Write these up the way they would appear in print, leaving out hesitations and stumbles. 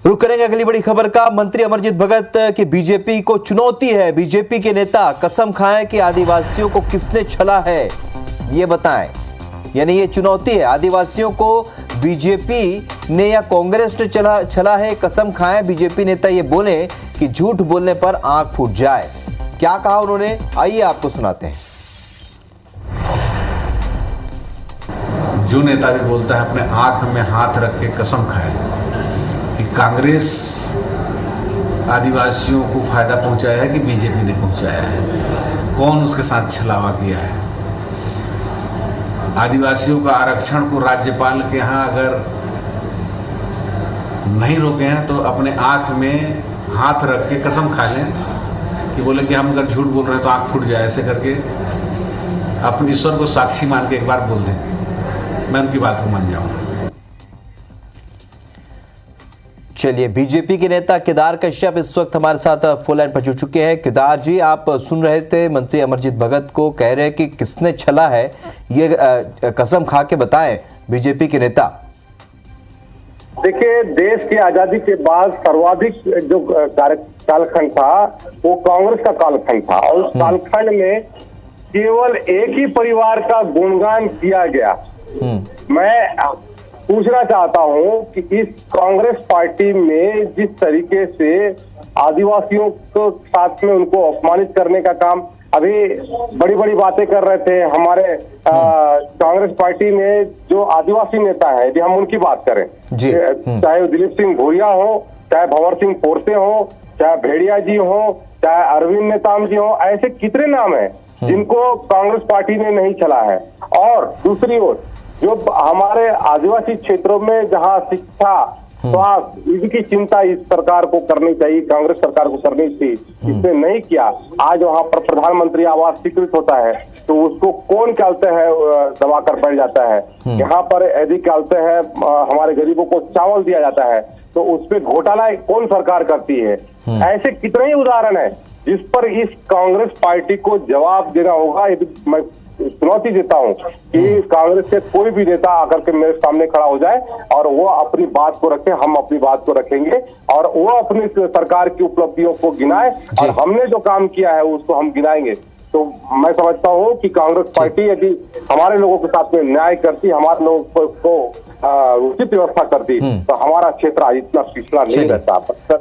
रुक करेंगे अगली बड़ी खबर का। मंत्री अमरजीत भगत की बीजेपी को चुनौती है। बीजेपी के नेता कसम खाएं कि आदिवासियों को किसने छला है ये बताएं। यानी ये चुनौती है, आदिवासियों को बीजेपी ने या कांग्रेस ने छला है। कसम खाएं बीजेपी नेता ये बोले कि झूठ बोलने पर आंख फूट जाए। क्या कहा उन्होंने, आइए आपको सुनाते हैं। जो नेता भी बोलता है अपने आंख में हाथ रख के कसम खाए कि कांग्रेस आदिवासियों को फायदा पहुंचाया है कि बीजेपी ने पहुंचाया है, कौन उसके साथ छलावा किया है। आदिवासियों का आरक्षण को राज्यपाल के यहाँ अगर नहीं रोके हैं तो अपने आंख में हाथ रख के कसम खा लें कि बोले कि हम अगर झूठ बोल रहे हैं तो आंख फूट जाए। ऐसे करके अपने ईश्वर को साक्षी मान के एक बार बोल दें, मैं उनकी बात को मान जाऊंगा। चलिए, बीजेपी के नेता केदार कश्यप इस वक्त हमारे साथ फोन लाइन पर जुड़ चुके हैं। केदार जी, आप सुन रहे थे मंत्री अमरजीत भगत को कह रहे हैं कि किसने छला है, ये कसम खा के बताएं बीजेपी के नेता। देखिए, देश की आजादी के बाद सर्वाधिक जो कालखंड था वो कांग्रेस का कालखंड था और उस कालखंड में केवल एक ही परिवार का गुणगान किया गया। मैं पूछना चाहता हूं कि इस कांग्रेस पार्टी में जिस तरीके से आदिवासियों को साथ में उनको अपमानित करने का काम, अभी बड़ी बड़ी बातें कर रहे थे हमारे कांग्रेस पार्टी में जो आदिवासी नेता है, यदि हम उनकी बात करें, चाहे वो दिलीप सिंह भूरिया हो, चाहे भंवर सिंह पोरसे हो, चाहे भेड़िया जी हो, चाहे अरविंद नेताम जी हो, ऐसे कितने नाम है जिनको कांग्रेस पार्टी ने नहीं चला है। और दूसरी ओर जो हमारे आदिवासी क्षेत्रों में जहां शिक्षा, स्वास्थ्य, इसकी चिंता इस सरकार को करनी चाहिए, कांग्रेस सरकार को करनी थी, इसने नहीं किया। आज वहां पर प्रधानमंत्री आवास स्वीकृत होता है तो उसको कौन कहते हैं दबा कर बैठ जाता है। यहाँ पर यदि कहते हैं हमारे गरीबों को चावल दिया जाता है तो उस पर घोटाला कौन सरकार करती है। ऐसे कितने ही उदाहरण है जिस पर इस कांग्रेस पार्टी को जवाब देना होगा। यदि मैं चुनौती देता हूं कि कांग्रेस से कोई भी नेता आकर के मेरे सामने खड़ा हो जाए और वो अपनी बात को रखे, हम अपनी बात को रखेंगे और वो अपनी सरकार की उपलब्धियों को गिनाए और हमने जो काम किया है उसको हम गिनाएंगे। तो मैं समझता हूं कि कांग्रेस पार्टी यदि हमारे लोगों के साथ में न्याय करती, हमारे लोगों को उचित व्यवस्था करती तो हमारा क्षेत्र इतना पिछड़ा नहीं रहता।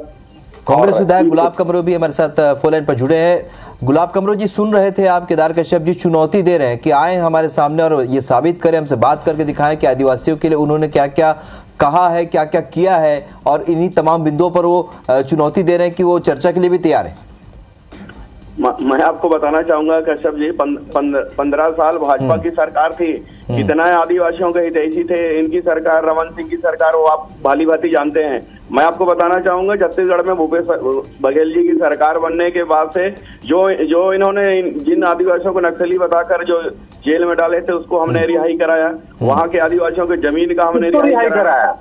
कांग्रेस विधायक गुलाब कमरो भी हमारे साथ फोन लाइन पर जुड़े हैं। गुलाब कमरो जी, सुन रहे थे आप, केदार कश्यप जी चुनौती दे रहे हैं कि आए हमारे सामने और ये साबित करें, हमसे बात करके दिखाएं कि आदिवासियों के लिए उन्होंने क्या क्या कहा है, क्या क्या किया है, और इन्हीं तमाम बिंदुओं पर वो चुनौती दे रहे हैं कि वो चर्चा के लिए भी तैयार है। मैं आपको बताना चाहूंगा कश्यप जी, 15 साल भाजपा की सरकार थी, कितना आदिवासियों के हितैषी थे इनकी सरकार, रमन सिंह की सरकार, वो आप भाली भांति जानते हैं। मैं आपको बताना चाहूंगा छत्तीसगढ़ में भूपेश बघेल जी की सरकार बनने के बाद से जो इन्होंने जिन आदिवासियों को नक्सली बताकर जो जेल में डाले थे उसको हमने रिहाई कराया, वहाँ के आदिवासियों की जमीन का हमने रिहाई कराया।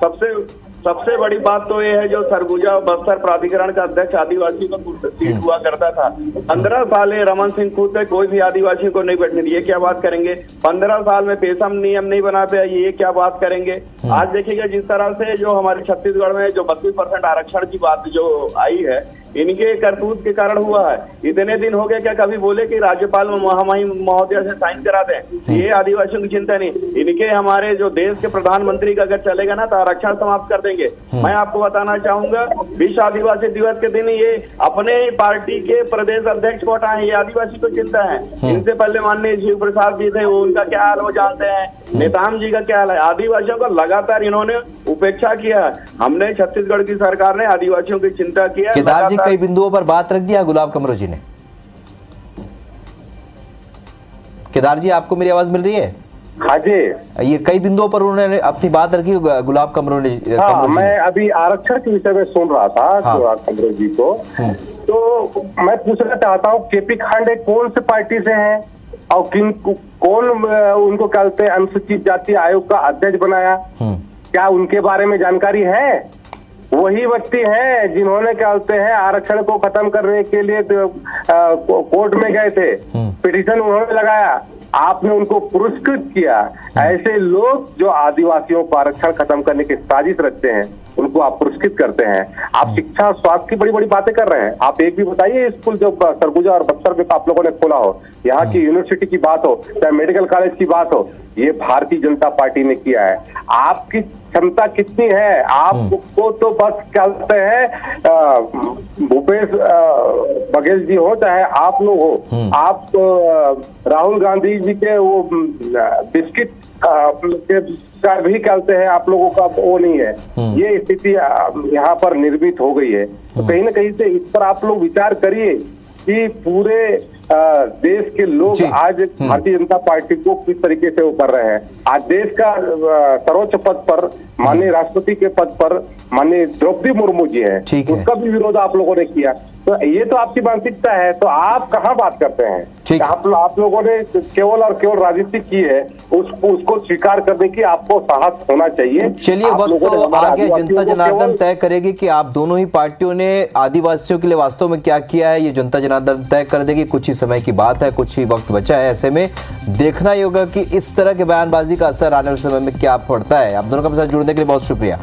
सबसे बड़ी बात तो ये है जो सरगुजा बस्तर प्राधिकरण का अध्यक्ष आदिवासी को सीट हुआ करता था, 15 साल रमन सिंह खुद पे कोई भी आदिवासी को नहीं बैठने दिए, क्या बात करेंगे। 15 साल में पेशम नियम नहीं बना पे, ये क्या बात करेंगे। आज देखिएगा जिस तरह से जो हमारे छत्तीसगढ़ में जो 32% आरक्षण की बात जो आई है, इनके करतूत के कारण हुआ है। इतने दिन हो गए क्या कभी बोले कि राज्यपाल महोदय से साइन करा दें, ये आदिवासियों की चिंता नहीं। इनके हमारे जो देश के प्रधानमंत्री का अगर चलेगा ना तो आरक्षण समाप्त कर देंगे। मैं आपको बताना चाहूंगा विश्व आदिवासी दिवस के दिन ये अपने पार्टी के प्रदेश अध्यक्ष को हटाए, ये आदिवासी को चिंता है। इनसे पहले माननीय शिव प्रसाद जी थे, वो उनका क्या हाल वो जानते हैं, नेताम जी का क्या हाल है। आदिवासियों को लगातार इन्होंने उपेक्षा किया। हमने छत्तीसगढ़ की सरकार ने आदिवासियों की चिंता किया। केदार जी, कई बिंदुओं पर बात रख दिया गुलाब कमरो जी ने। केदार जी, आपको मेरी आवाज मिल रही है? हाँ जी, ये कई बिंदुओं पर उन्होंने अपनी बात रखी गुलाब कमरो ने। हाँ, मैं अभी आरक्षण के विषय में सुन रहा था गुलाब कमरो जी को, तो मैं पूछना चाहता हूँ केपी खांडे कौन से पार्टी से हैं और कौन उनको कहते हैं अनुसूचित जाति आयोग का अध्यक्ष बनाया, क्या उनके बारे में जानकारी है? वही व्यक्ति हैं जिन्होंने क्या कहते हैं आरक्षण को खत्म करने के लिए कोर्ट में गए थे, पिटीशन उन्होंने लगाया, आपने उनको पुरस्कृत किया। ऐसे लोग जो आदिवासियों को आरक्षण खत्म करने की साजिश रचते हैं, उनको आप पुरस्कृत करते हैं। आप शिक्षा स्वास्थ्य की बड़ी बड़ी बातें कर रहे हैं। आप एक भी बताइए स्कूल जो सरगुजा और बक्सर में आप लोगों ने खोला हो, यहाँ की यूनिवर्सिटी की बात हो, चाहे मेडिकल कॉलेज की बात हो, ये भारतीय जनता पार्टी ने किया है। आपकी क्षमता कितनी है? आपको तो बस कहते हैं भूपेश बघेल जी हो चाहे आप लोग हो, आप राहुल गांधी जी के वो बिस्किट का भी कहते हैं, आप लोगों का वो नहीं है। ये स्थिति यहाँ पर निर्मित हो गई है। तो कहीं ना कहीं से इस पर आप लोग विचार करिए कि पूरे देश के लोग आज भारतीय जनता पार्टी को किस तरीके से वो कर रहे हैं। आज देश का सर्वोच्च पद पर माननीय राष्ट्रपति के पद पर माननीय द्रौपदी मुर्मू जी हैं, उसका भी विरोध आप लोगों ने किया। तो ये तो आपकी मानसिकता है, तो आप कहाँ बात करते हैं? आप लोगों ने केवल और केवल राजनीति की है, उसको स्वीकार करने की आपको साहस होना चाहिए। चलिए, वक्त तो आगे जनता जनार्दन तय करेगी कि आप दोनों ही पार्टियों ने आदिवासियों के लिए वास्तव में क्या किया है। ये जनता जनार्दन तय कर देगी। कुछ ही समय की बात है, कुछ ही वक्त बचा है। ऐसे में देखना ही होगा कि इस तरह के बयानबाजी का असर आने वाले समय में क्या पड़ता है। आप दोनों का मेरे साथ जुड़ने के लिए बहुत शुक्रिया।